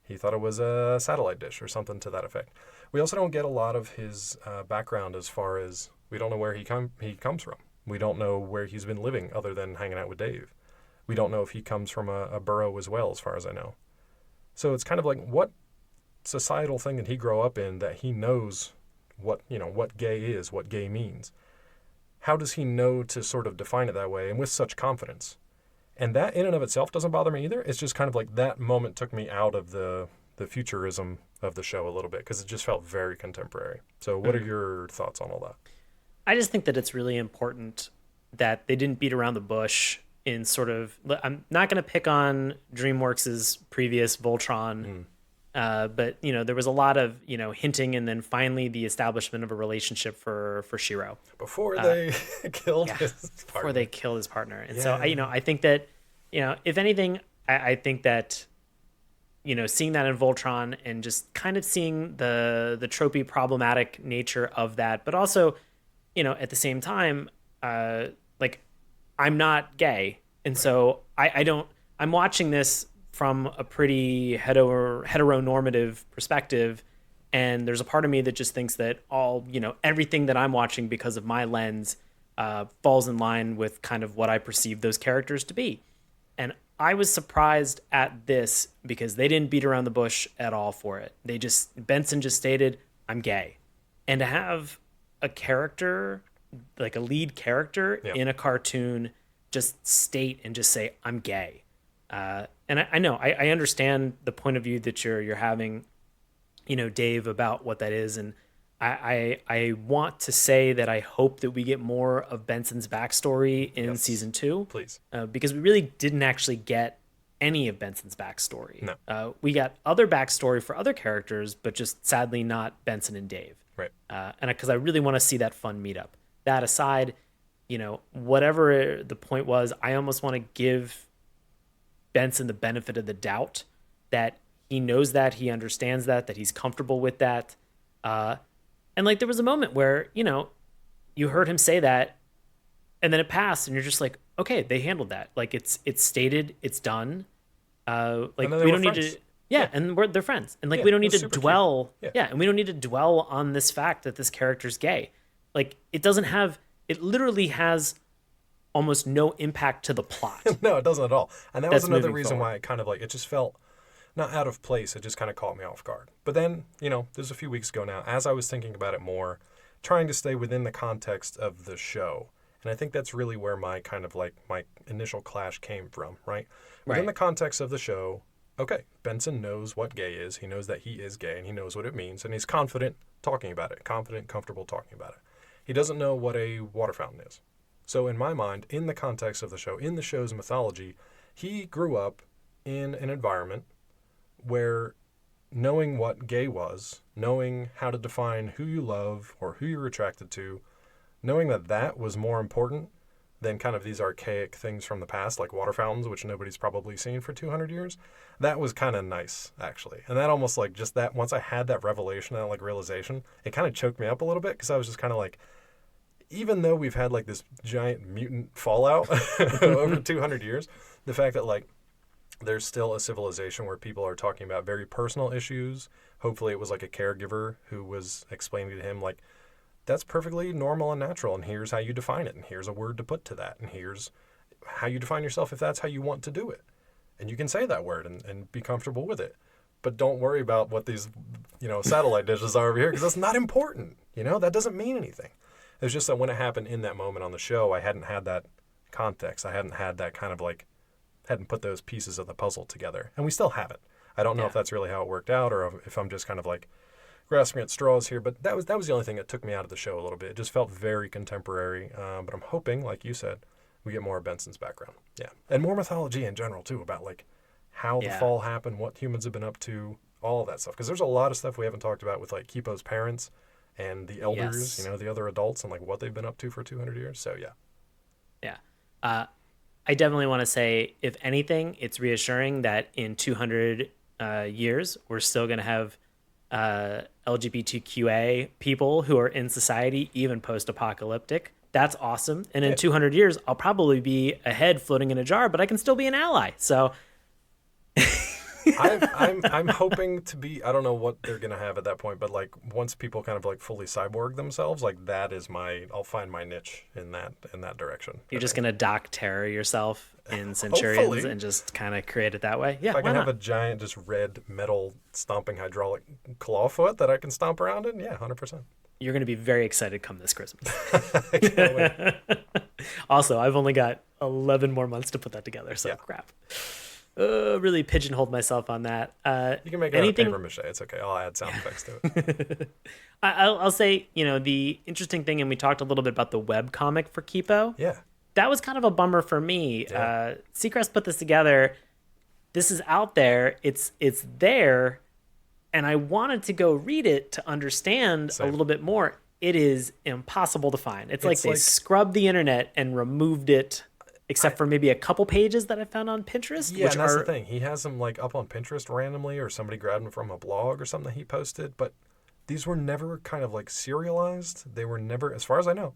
He thought it was a satellite dish or something to that effect. We also don't get a lot of his background as far as we don't know where he comes from. We don't know where he's been living other than hanging out with Dave. We don't know if he comes from a borough as well, as far as I know. So it's kind of like, what societal thing did he grow up in that he knows what gay is, what gay means? How does he know to sort of define it that way and with such confidence? And that in and of itself doesn't bother me either. It's just kind of like that moment took me out of the futurism of the show a little bit because it just felt very contemporary. So what are your thoughts on all that? I just think that it's really important that they didn't beat around the bush in sort of, I'm not going to pick on DreamWorks' previous Voltron, but, there was a lot of, hinting and then finally the establishment of a relationship for Shiro. Before they killed his partner. Before they killed his partner. And so, I think that, if anything, I think that, seeing that in Voltron and just kind of seeing the tropey problematic nature of that, but also, at the same time, I'm not gay. And so I'm watching this from a pretty heteronormative perspective. And there's a part of me that just thinks that everything that I'm watching because of my lens falls in line with kind of what I perceive those characters to be. And I was surprised at this because they didn't beat around the bush at all for it. Benson just stated, I'm gay. And to have a character, like a lead character in a cartoon, just state and just say, I'm gay. And I know, I understand the point of view that you're having, Dave, about what that is. And I want to say that I hope that we get more of Benson's backstory in season 2. Please. Because we really didn't actually get any of Benson's backstory. No. We got other backstory for other characters, but just sadly not Benson and Dave. Right. And because I really want to see that fun meetup. That aside, whatever the point was, I almost want to give Benson the benefit of the doubt that he knows that, he understands that he's comfortable with that. And there was a moment where, you heard him say that and then it passed and you're just like, okay, they handled that. It's stated, it's done. We don't need to, and they're friends. And we don't need to dwell. And we don't need to dwell on this fact that this character's gay. It literally has almost no impact to the plot. No, it doesn't at all. And that was That's another moving reason forward. why it kind of like, it just felt not out of place. It just kind of caught me off guard. But then, there's a few weeks ago now, as I was thinking about it more, trying to stay within the context of the show. And I think that's really where my kind of like my initial clash came from, right? Within the context of the show, okay, Benson knows what gay is. He knows that he is gay and he knows what it means. And he's confident talking about it, comfortable talking about it. He doesn't know what a water fountain is. So in my mind, in the context of the show, in the show's mythology, he grew up in an environment where knowing what gay was, knowing how to define who you love or who you're attracted to, knowing that that was more important than kind of these archaic things from the past, like water fountains, which nobody's probably seen for 200 years, that was kind of nice, actually. And that almost like just that, once I had that revelation, that like realization, it kind of choked me up a little bit because I was just kind of like, even though we've had like this giant mutant fallout over 200 years, the fact that like there's still a civilization where people are talking about very personal issues. Hopefully it was like a caregiver who was explaining to him like, that's perfectly normal and natural, and here's how you define it, and here's a word to put to that, and here's how you define yourself if that's how you want to do it. And you can say that word and be comfortable with it. But don't worry about what these, satellite dishes are over here, because that's not important. That doesn't mean anything. It's just that when it happened in that moment on the show, I hadn't had that context. I hadn't had that kind of like, hadn't put those pieces of the puzzle together. And we still haven't. I don't know if that's really how it worked out or if I'm just kind of like grasping at straws here, but that was the only thing that took me out of the show a little bit. It just felt very contemporary, but I'm hoping, like you said, we get more of Benson's background. Yeah. And more mythology in general, too, about like how the fall happened, what humans have been up to, all of that stuff. Because there's a lot of stuff we haven't talked about with like Kipo's parents and the elders, the other adults, and like what they've been up to for 200 years. So, yeah. Yeah. I definitely want to say, if anything, it's reassuring that in 200 years, we're still going to have LGBTQA people who are in society, even post-apocalyptic. That's awesome. And in 200 years, I'll probably be a head floating in a jar, but I can still be an ally. So I'm hoping to be, I don't know what they're going to have at that point, but like once people kind of like fully cyborg themselves, like that is I'll find my niche in that direction. You're just going to Doc Terror yourself in Centurions Hopefully. And just kind of create it that way. Yeah, If I can have a giant just red metal stomping hydraulic claw foot that I can stomp around in, 100%. You're going to be very excited come this Christmas. I can't wait. Also, I've only got 11 more months to put that together, so crap. Really pigeonholed myself on that. You can make it out of paper mache. It's okay. I'll add sound effects to it. I'll say, the interesting thing, and we talked a little bit about the web comic for Kipo. Yeah. That was kind of a bummer for me. Yeah. Sechrist put this together. This is out there. It's there. And I wanted to go read it to understand a little bit more. It is impossible to find. It's like they scrubbed the internet and removed it, except for maybe a couple pages that I found on Pinterest. Yeah, and that's the thing. He has them like up on Pinterest randomly, or somebody grabbed them from a blog or something that he posted. But these were never kind of like serialized. They were never, as far as I know,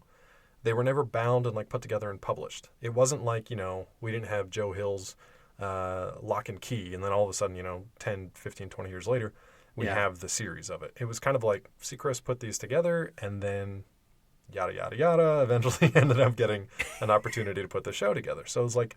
they were never bound and like put together and published. It wasn't like, we didn't have Joe Hill's Lock and Key, and then all of a sudden, 10, 15, 20 years later, we have the series of it. It was kind of like Sechrist put these together, and then yada, yada, yada, eventually ended up getting an opportunity to put the show together. So it's like,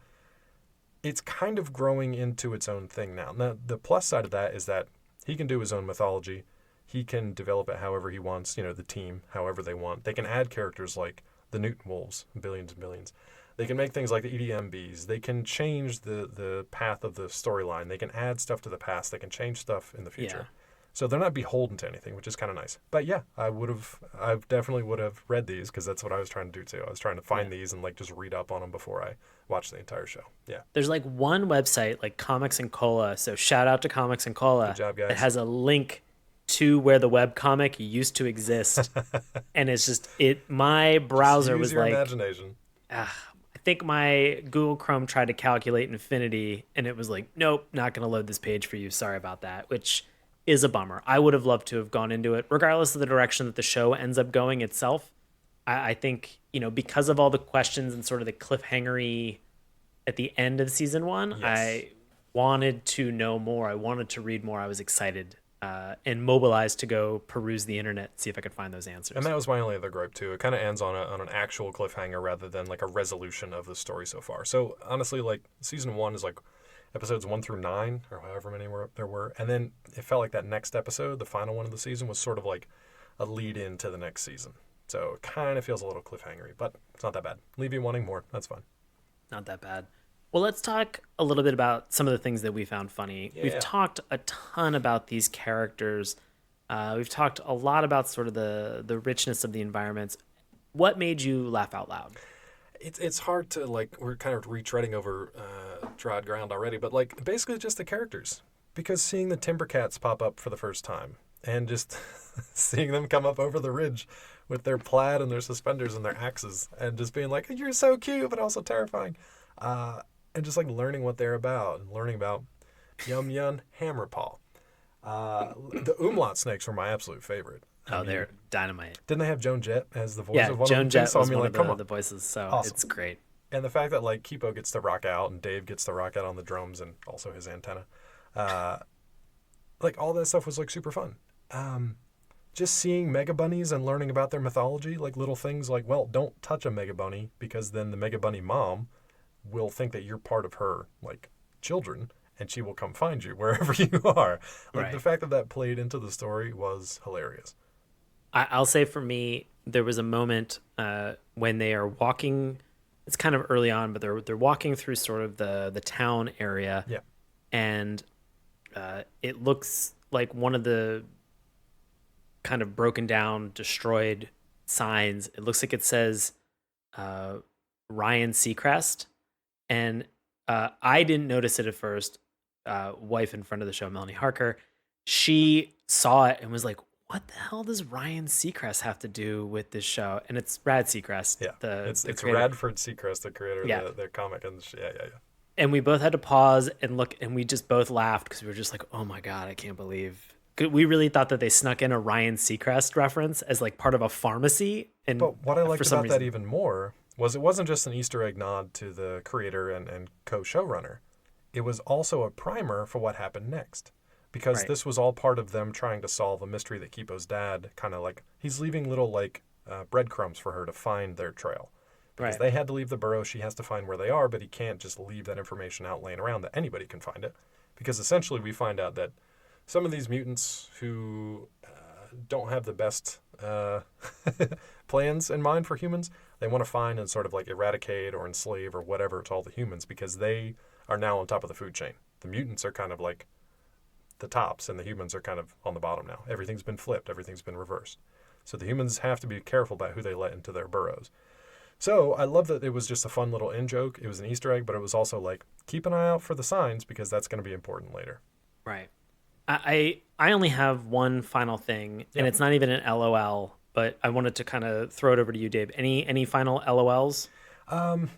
it's kind of growing into its own thing now. Now, the plus side of that is that he can do his own mythology. He can develop it however he wants, the team, however they want. They can add characters like the Newton Wolves, billions and billions. They can make things like the EDMBs. They can change the path of the storyline. They can add stuff to the past. They can change stuff in the future. Yeah. So they're not beholden to anything, which is kind of nice. But yeah, I definitely would have read these because that's what I was trying to do too. I was trying to find these and like just read up on them before I watched the entire show. Yeah. There's like one website, like Comics and Cola. So shout out to Comics and Cola. Good job, guys. It has a link to where the webcomic used to exist. And it's just, my browser was your like, imagination. I think my Google Chrome tried to calculate infinity and it was like, nope, not going to load this page for you. Sorry about that, which is a bummer. I would have loved to have gone into it, regardless of the direction that the show ends up going itself. I think, because of all the questions and sort of the cliffhangery at the end of season 1, I wanted to know more. I wanted to read more. I was excited and mobilized to go peruse the internet, see if I could find those answers. And that was my only other gripe too. It kind of ends on an actual cliffhanger rather than like a resolution of the story so far. So honestly, like season 1 is like episodes 1 through 9 or however many there were, and then it felt like that next episode, the final one of the season, was sort of like a lead in to the next season. So it kind of feels a little cliffhangery, but it's not that bad. Leave you wanting more. That's fine. Not that bad. Well, let's talk a little bit about some of the things that we found funny. Yeah. We've talked a ton about these characters. We've talked a lot about sort of the richness of the environments. What made you laugh out loud? It's hard to, like, we're kind of retreading over trod ground already, but like basically just the characters. Because seeing the Timbercats pop up for the first time and just seeing them come up over the ridge with their plaid and their suspenders and their axes and just being like, you're so cute, but also terrifying. And just like learning what they're about and learning about Yum Yum Hammerpaw. The umlaut snakes were my absolute favorite. Oh, they're dynamite. Didn't they have Joan Jett as the voice Yeah, of one Joan of them? Jett So, was I mean, one like, of come the on. voices, so Awesome. it's great. And the fact that like Kipo gets to rock out and Dave gets to rock out on the drums and also his antenna. Like all that stuff was like super fun. Just seeing mega bunnies and learning about their mythology, like little things like, well, don't touch a mega bunny because then the mega bunny mom will think that you're part of her like children and she will come find you wherever you are. Like Right. the fact that that played into the story was hilarious. I'll say for me, there was a moment when they are walking. It's kind of early on, but they're walking through sort of the town area. Yeah. And it looks like one of the kind of broken down, destroyed signs. It looks like it says Ryan Sechrist. And I didn't notice it at first. Wife and friend of the show, Melanie Harker, she saw it and was like, what the hell does Ryan Sechrist have to do with this show? And it's Rad Sechrist. Yeah. It's creator. Radford Sechrist, the creator Yeah. of their comic. And yeah. And we both had to pause and look, and we just both laughed because we were just like, oh my God, I can't believe. We really thought that they snuck in a Ryan Sechrist reference as like part of a pharmacy. And But what I liked for some about that reason- even more was it wasn't just an Easter egg nod to the creator and co-showrunner. It was also a primer for what happened next. Because Right. this was all part of them trying to solve a mystery that Kipo's dad kind of like, he's leaving little like breadcrumbs for her to find their trail. Because Right. they had to leave the burrow, she has to find where they are, but he can't just leave that information out laying around that anybody can find it. Because essentially we find out that some of these mutants who don't have the best plans in mind for humans, they want to find and sort of like eradicate or enslave or whatever to all the humans because they are now on top of the food chain. The mutants are kind of like the tops and the humans are kind of on the bottom now. Everything's been flipped. Everything's been reversed. So the humans have to be careful about who they let into their burrows. So I love that it was just a fun little in joke. It was an Easter egg, but it was also like, keep an eye out for the signs because that's going to be important later. Right. I only have one final thing, and it's not even an LOL, but I wanted to kind of throw it over to you, Dave. Any final LOLs?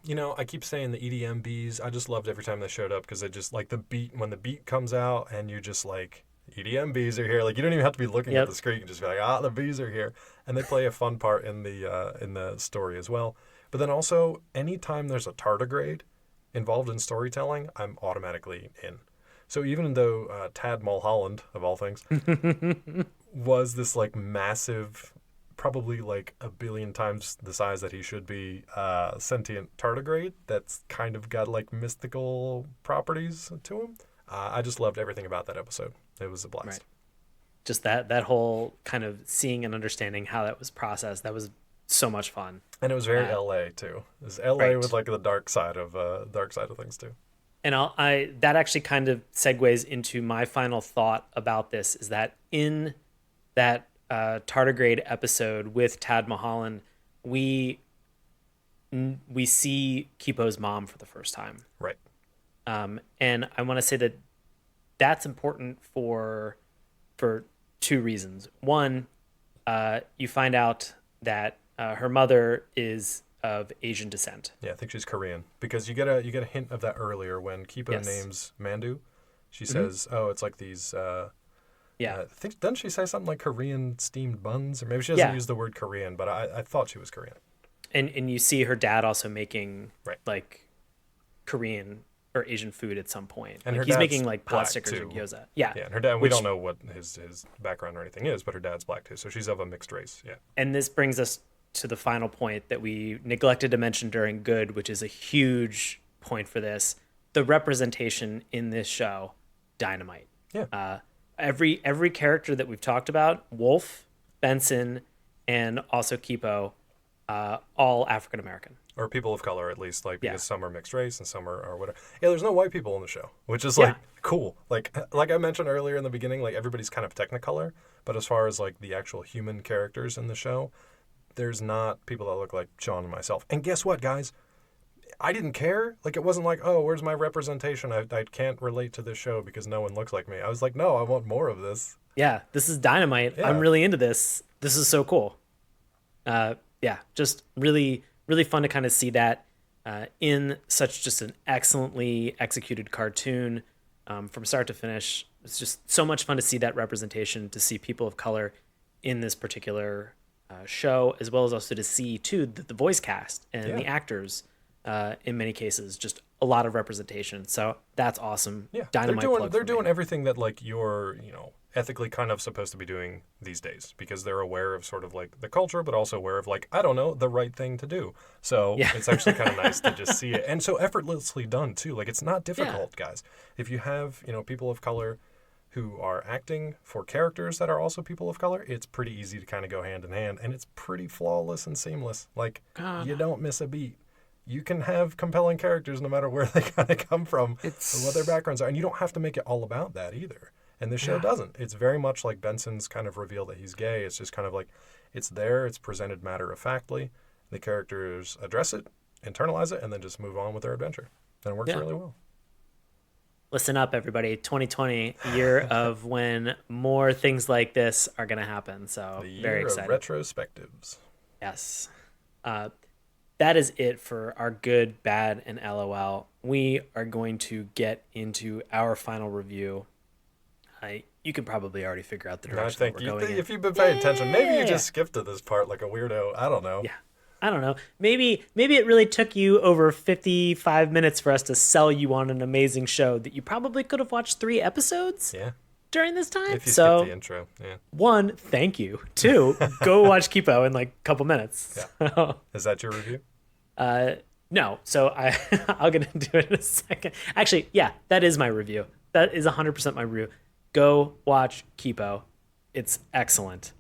You know, I keep saying the EDM bees. I just loved every time they showed up because they just like the beat, when the beat comes out and you just like, EDM bees are here. Like you don't even have to be looking at the screen. You can just be like, the bees are here. And they play a fun part in the story as well. But then also, anytime there's a tardigrade involved in storytelling, I'm automatically in. So even though Tad Mulholland, of all things, was this like massive, probably like a billion times the size that he should be, sentient tardigrade that's kind of got like mystical properties to him. I just loved everything about that episode. It was a blast. Right. Just that whole kind of seeing and understanding how that was processed. That was so much fun. And it was very LA too. It was LA Right. with like the dark side of things too. And that actually kind of segues into my final thought about this is that in that tardigrade episode with Tad Mulholland, we see Kipo's mom for the first time. Right. And I want to say that that's important for two reasons. One, you find out that her mother is of Asian descent. Yeah, I think she's Korean because you get a hint of that earlier when Kipo names Mandu. She says, "Oh, it's like these." I think doesn't she say something like Korean steamed buns, or maybe she doesn't use the word Korean, but I thought she was Korean. And you see her dad also making like Korean or Asian food at some point. And like, her he's dad's making like pot black, stickers or too. gyoza. Yeah. Yeah, and her dad, we don't know what his background or anything is, but her dad's black too, so she's of a mixed race. Yeah. And this brings us to the final point that we neglected to mention during Good, which is a huge point for this. The representation in this show, dynamite. Yeah. Every character that we've talked about, Wolf, Benson, and also Kipo, all African American. Or people of color, at least, like, because Yeah. some are mixed race and some are whatever. Yeah, there's no white people in the show, which is like cool. Like I mentioned earlier in the beginning, like everybody's kind of Technicolor, but as far as like the actual human characters in the show, there's not people that look like Sean and myself. And guess what, guys? I didn't care. Like, it wasn't like, oh, where's my representation? I can't relate to this show because no one looks like me. I was like, no, I want more of this. Yeah, this is dynamite. Yeah. I'm really into this. This is so cool. Yeah, just really, really fun to kind of see that in such just an excellently executed cartoon from start to finish. It's just so much fun to see that representation, to see people of color in this particular show, as well as also to see, too, the voice cast and the actors, in many cases, just a lot of representation. So that's awesome. Yeah, Dynamite. they're doing everything that like you're, ethically kind of supposed to be doing these days, because they're aware of sort of like the culture, but also aware of like, I don't know, the right thing to do. So it's actually kind of nice to just see it. And so effortlessly done too. Like, it's not difficult, guys. If you have, people of color who are acting for characters that are also people of color, it's pretty easy to kind of go hand in hand, and it's pretty flawless and seamless. Like, you don't miss a beat. You can have compelling characters no matter where they kind of come from or what their backgrounds are. And you don't have to make it all about that either. And this show doesn't. It's very much like Benson's kind of reveal that he's gay. It's just kind of like, it's there, it's presented matter-of-factly. The characters address it, internalize it, and then just move on with their adventure. And it works really well. Listen up, everybody. 2020, year of when more things like this are going to happen. So very excited. Of retrospectives. Yes. That is it for our good, bad, and LOL. We are going to get into our final review. You could probably already figure out the direction I think we're going in. if you've been paying attention, maybe you just skipped to this part like a weirdo. I don't know. Yeah. I don't know. Maybe it really took you over 55 minutes for us to sell you on an amazing show that you probably could have watched 3 episodes during this time. If you skipped the intro. Yeah. 1, thank you. 2, go watch Kipo in like a couple minutes. Yeah. Is that your review? No. So I'll get into it in a second. Actually, yeah, that is my review. That is 100% my review. Go watch Kipo. It's excellent.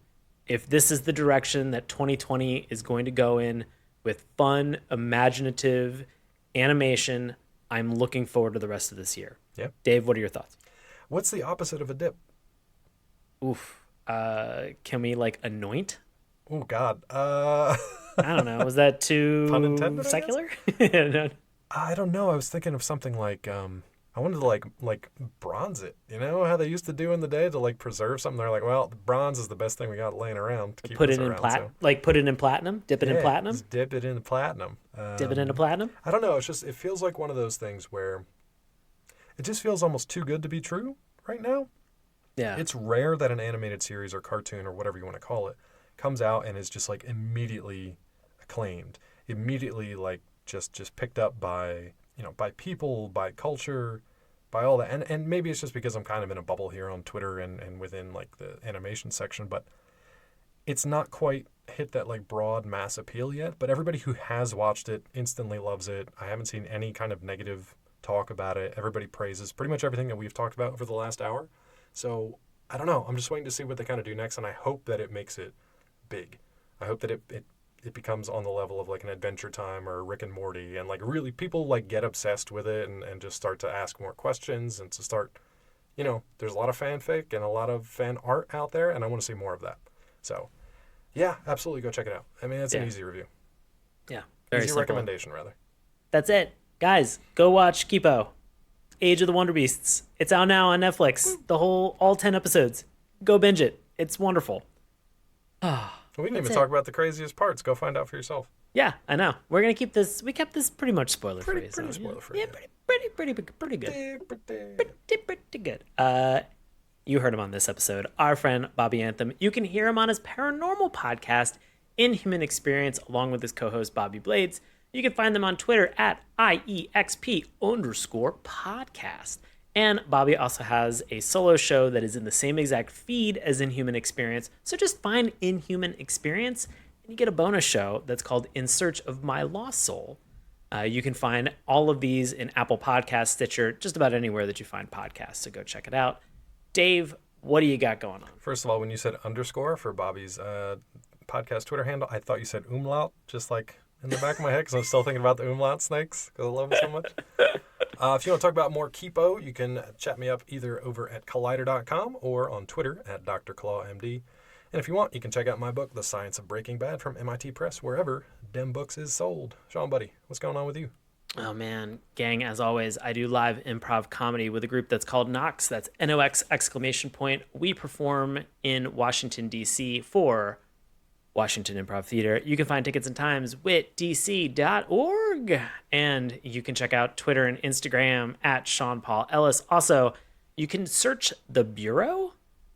If this is the direction that 2020 is going to go in with fun, imaginative animation, I'm looking forward to the rest of this year. Yeah. Dave, what are your thoughts? What's the opposite of a dip? Oof. Can we like anoint? Oh God. I don't know. Was that too Pun intended, secular? No. I don't know. I was thinking of something like I wanted to like bronze it. You know how they used to do in the day to like preserve something. They're like, well, bronze is the best thing we got laying around. To keep put us it in around, put it in platinum. Dip it in platinum. Just dip it in platinum. Dip it into platinum. I don't know. It feels like one of those things where it just feels almost too good to be true right now. Yeah. It's rare that an animated series or cartoon or whatever you want to call it comes out and is just like immediately acclaimed, immediately like just picked up by by people, by culture, by all that. And maybe it's just because I'm kind of in a bubble here on Twitter and within like the animation section, but it's not quite hit that like broad mass appeal yet. But everybody who has watched it instantly loves it. I haven't seen any kind of negative talk about it. Everybody praises pretty much everything that we've talked about over the last hour. So I don't know. I'm just waiting to see what they kind of do next, and I hope that it makes it big. I hope that it becomes on the level of like an Adventure Time or Rick and Morty, and like really people like get obsessed with it and just start to ask more questions and to start, there's a lot of fanfic and a lot of fan art out there, and I want to see more of that. So yeah, absolutely go check it out. I mean, it's an easy review. Yeah. Very easy simple. recommendation rather. That's it. Guys, go watch Kipo. Age of the Wonderbeasts. It's out now on Netflix. All 10 episodes. Go binge it. It's wonderful. We didn't even talk about the craziest parts. Go find out for yourself. Yeah, I know. We're gonna keep this. We kept this pretty much spoiler free. Pretty spoiler free. Yeah, pretty good. Pretty good. You heard him on this episode. Our friend Bobby Anthem. You can hear him on his paranormal podcast, Inhuman Experience, along with his co-host Bobby Blades. You can find them on Twitter at IEXP_podcast. And Bobby also has a solo show that is in the same exact feed as Inhuman Experience. So just find Inhuman Experience and you get a bonus show that's called In Search of My Lost Soul. You can find all of these in Apple Podcasts, Stitcher, just about anywhere that you find podcasts. So go check it out. Dave, what do you got going on? First of all, when you said underscore for Bobby's podcast Twitter handle, I thought you said umlaut, just like in the back of my head, because I'm still thinking about the umlaut snakes, because I love them so much. If you want to talk about more Kipo, you can chat me up either over at collider.com or on Twitter at Dr. ClawMD. And if you want, you can check out my book, The Science of Breaking Bad, from MIT Press, wherever Dem Books is sold. Sean, buddy, what's going on with you? Oh, man. Gang, as always, I do live improv comedy with a group that's called Nox. That's NOX exclamation point. We perform in Washington, D.C. for Washington Improv Theater. You can find tickets and times witdc.org. And you can check out Twitter and Instagram at Sean Paul Ellis. Also, you can search The Bureau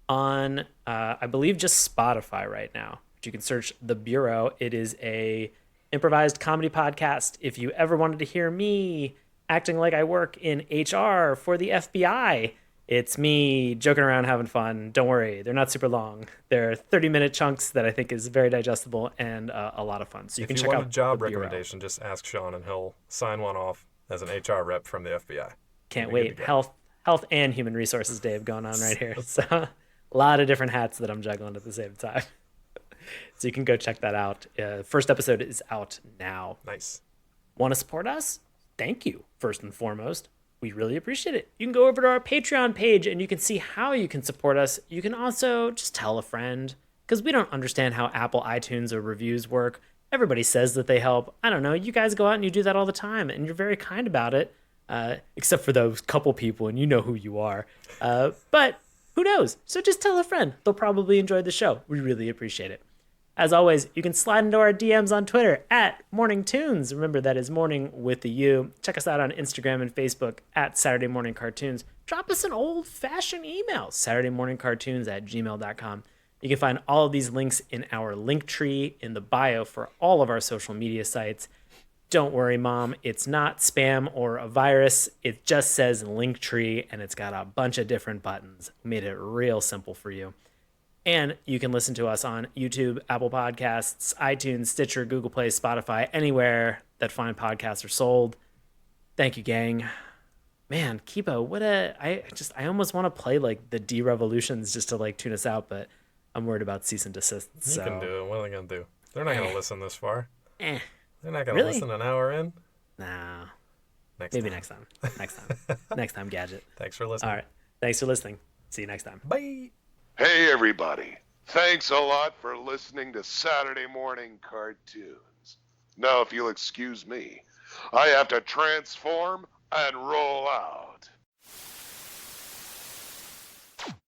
on, I believe, just Spotify right now. But you can search The Bureau. It is a improvised comedy podcast. If you ever wanted to hear me acting like I work in HR for the FBI, it's me joking around, having fun. Don't worry, they're not super long. They're 30-minute chunks that I think is very digestible and a lot of fun. So you can check out. If you want a job The Bureau. recommendation, just ask Sean and he'll sign one off as an HR rep from the FBI. Can't wait. Health and human resources, Dave, going on right here. So a lot of different hats that I'm juggling at the same time. So you can go check that out. First episode is out now. Nice. Want to support us? Thank you, first and foremost. We really appreciate it. You can go over to our Patreon page and you can see how you can support us. You can also just tell a friend, because we don't understand how Apple iTunes or reviews work. Everybody says that they help. I don't know. You guys go out and you do that all the time, and you're very kind about it, except for those couple people, and you know who you are. But who knows? So just tell a friend. They'll probably enjoy the show. We really appreciate it. As always, you can slide into our DMs on Twitter at Morning Tunes. Remember, that is morning with the U. Check us out on Instagram and Facebook at Saturday Morning Cartoons. Drop us an old-fashioned email, SaturdayMorningCartoons@gmail.com. You can find all of these links in our link tree in the bio for all of our social media sites. Don't worry, Mom. It's not spam or a virus. It just says Linktree, and it's got a bunch of different buttons. We made it real simple for you. And you can listen to us on YouTube, Apple Podcasts, iTunes, Stitcher, Google Play, Spotify, anywhere that fine podcasts are sold. Thank you, gang. Man, Kipo, I almost want to play like the D Revolutions just to like tune us out, but I'm worried about cease and desist. You can do it. What are they going to do? They're not going to listen this far. They're not going to listen an hour in. Nah. Next time. Next time, Gadget. Thanks for listening. All right. Thanks for listening. See you next time. Bye. Hey, everybody. Thanks a lot for listening to Saturday Morning Cartoons. Now, if you'll excuse me, I have to transform and roll out.